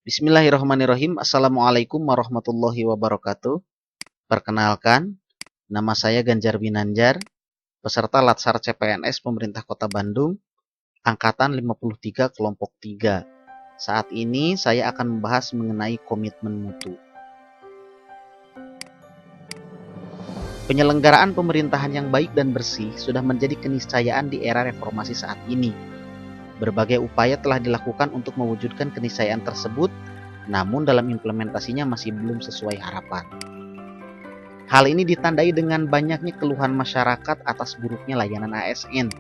Bismillahirrahmanirrahim. Assalamualaikum warahmatullahi wabarakatuh. Perkenalkan, nama saya Ganjar Winanjar, peserta Latsar CPNS Pemerintah Kota Bandung, Angkatan 53 Kelompok 3. Saat ini saya akan membahas mengenai komitmen mutu. Penyelenggaraan pemerintahan yang baik dan bersih sudah menjadi keniscayaan di era reformasi saat ini. Berbagai upaya telah dilakukan untuk mewujudkan keniscayaan tersebut, namun dalam implementasinya masih belum sesuai harapan. Hal ini ditandai dengan banyaknya keluhan masyarakat atas buruknya layanan ASN.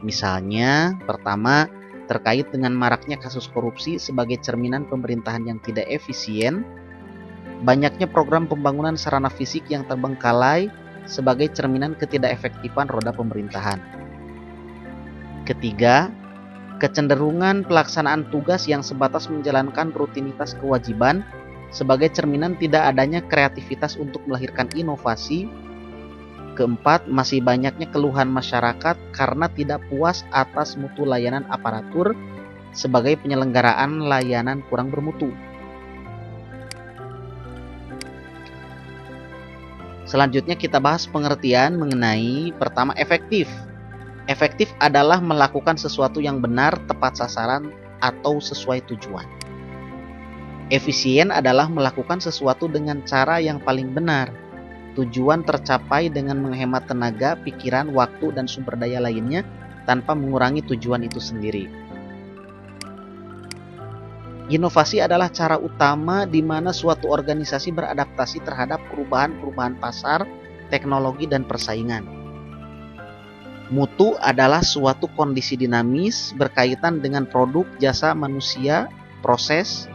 Misalnya, pertama, terkait dengan maraknya kasus korupsi sebagai cerminan pemerintahan yang tidak efisien, banyaknya program pembangunan sarana fisik yang terbengkalai sebagai cerminan ketidakefektifan roda pemerintahan. Ketiga, kecenderungan pelaksanaan tugas yang sebatas menjalankan rutinitas kewajiban sebagai cerminan tidak adanya kreativitas untuk melahirkan inovasi. Keempat, masih banyaknya keluhan masyarakat karena tidak puas atas mutu layanan aparatur sebagai penyelenggaraan layanan kurang bermutu. Selanjutnya kita bahas pengertian mengenai pertama, efektif. Efektif adalah melakukan sesuatu yang benar, tepat sasaran, atau sesuai tujuan. Efisien adalah melakukan sesuatu dengan cara yang paling benar. Tujuan tercapai dengan menghemat tenaga, pikiran, waktu, dan sumber daya lainnya tanpa mengurangi tujuan itu sendiri. Inovasi adalah cara utama di mana suatu organisasi beradaptasi terhadap perubahan-perubahan pasar, teknologi, dan persaingan. Mutu adalah suatu kondisi dinamis berkaitan dengan produk, jasa, manusia, proses,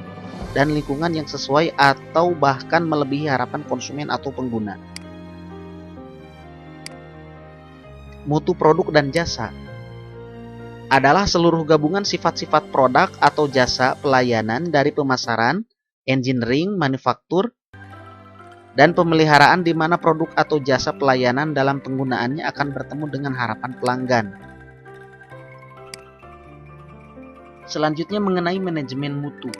dan lingkungan yang sesuai atau bahkan melebihi harapan konsumen atau pengguna. Mutu produk dan jasa adalah seluruh gabungan sifat-sifat produk atau jasa pelayanan dari pemasaran, engineering, manufaktur, dan pemeliharaan di mana produk atau jasa pelayanan dalam penggunaannya akan bertemu dengan harapan pelanggan. Selanjutnya mengenai manajemen mutu.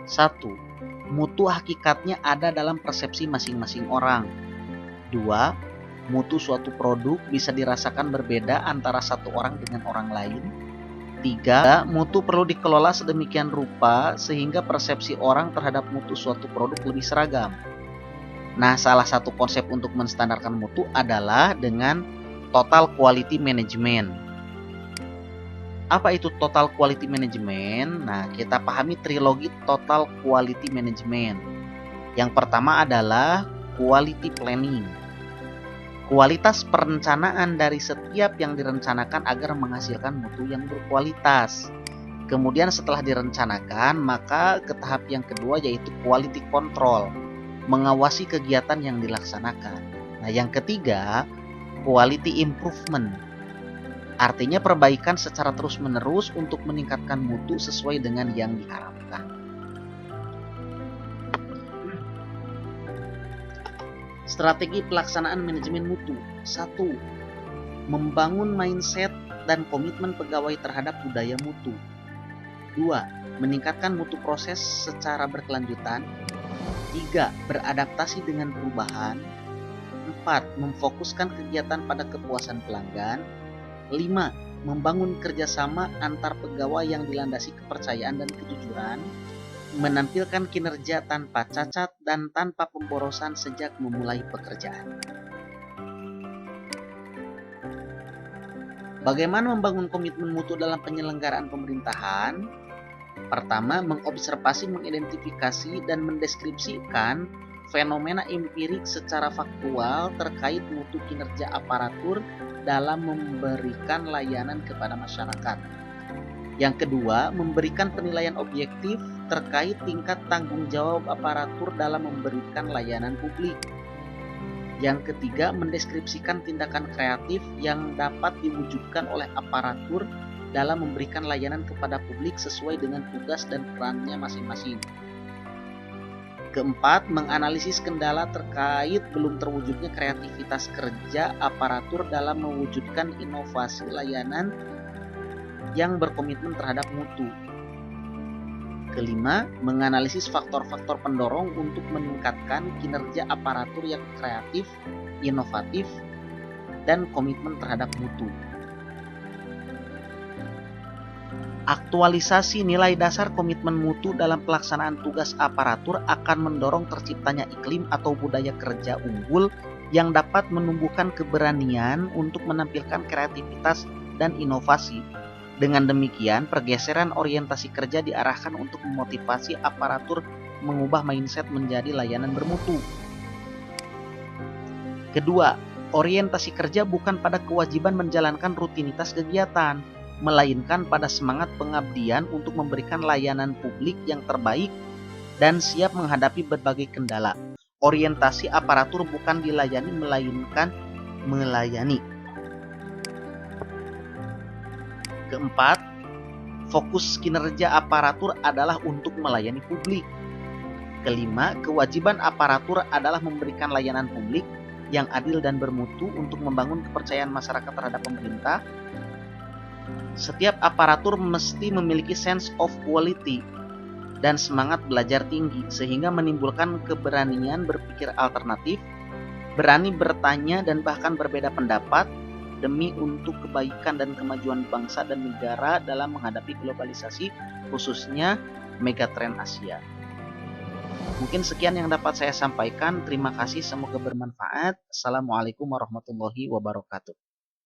1. Mutu hakikatnya ada dalam persepsi masing-masing orang. 2. Mutu suatu produk bisa dirasakan berbeda antara satu orang dengan orang lain. 3. Mutu perlu dikelola sedemikian rupa sehingga persepsi orang terhadap mutu suatu produk lebih seragam. Nah, salah satu konsep untuk menstandarkan mutu adalah dengan total quality management. Apa itu total quality management? Nah, kita pahami trilogi total quality management. Yang pertama adalah quality planning. Kualitas perencanaan dari setiap yang direncanakan agar menghasilkan mutu yang berkualitas. Kemudian setelah direncanakan, maka ke tahap yang kedua yaitu quality control, mengawasi kegiatan yang dilaksanakan. Nah, yang ketiga, quality improvement. Artinya perbaikan secara terus-menerus untuk meningkatkan mutu sesuai dengan yang diharapkan. Strategi pelaksanaan manajemen mutu. 1. Membangun mindset dan komitmen pegawai terhadap budaya mutu. 2. Meningkatkan mutu proses secara berkelanjutan. 3. Beradaptasi dengan perubahan. 4. Memfokuskan kegiatan pada kepuasan pelanggan. 5. Membangun kerjasama antar pegawai yang dilandasi kepercayaan dan kejujuran. Menampilkan kinerja tanpa cacat dan tanpa pemborosan sejak memulai pekerjaan. Bagaimana membangun komitmen mutu dalam penyelenggaraan pemerintahan? Pertama, mengobservasi, mengidentifikasi, dan mendeskripsikan fenomena empirik secara faktual terkait mutu kinerja aparatur dalam memberikan layanan kepada masyarakat. Yang kedua, memberikan penilaian objektif terkait tingkat tanggung jawab aparatur dalam memberikan layanan publik. Yang ketiga, mendeskripsikan tindakan kreatif yang dapat diwujudkan oleh aparatur dalam memberikan layanan kepada publik sesuai dengan tugas dan perannya masing-masing. Keempat, menganalisis kendala terkait belum terwujudnya kreativitas kerja aparatur dalam mewujudkan inovasi layanan yang berkomitmen terhadap mutu. Kelima, menganalisis faktor-faktor pendorong untuk meningkatkan kinerja aparatur yang kreatif, inovatif, dan komitmen terhadap mutu. Aktualisasi nilai dasar komitmen mutu dalam pelaksanaan tugas aparatur akan mendorong terciptanya iklim atau budaya kerja unggul yang dapat menumbuhkan keberanian untuk menampilkan kreativitas dan inovasi. Dengan demikian, pergeseran orientasi kerja diarahkan untuk memotivasi aparatur mengubah mindset menjadi layanan bermutu. Kedua, orientasi kerja bukan pada kewajiban menjalankan rutinitas kegiatan, melainkan pada semangat pengabdian untuk memberikan layanan publik yang terbaik dan siap menghadapi berbagai kendala. Orientasi aparatur bukan dilayani, melainkan melayani. Keempat, fokus kinerja aparatur adalah untuk melayani publik. Kelima, kewajiban aparatur adalah memberikan layanan publik yang adil dan bermutu untuk membangun kepercayaan masyarakat terhadap pemerintah. Setiap aparatur mesti memiliki sense of quality dan semangat belajar tinggi sehingga menimbulkan keberanian berpikir alternatif, berani bertanya dan bahkan berbeda pendapat demi untuk kebaikan dan kemajuan bangsa dan negara dalam menghadapi globalisasi, khususnya megatrend Asia. Mungkin sekian yang dapat saya sampaikan. Terima kasih, semoga bermanfaat. Assalamualaikum warahmatullahi wabarakatuh.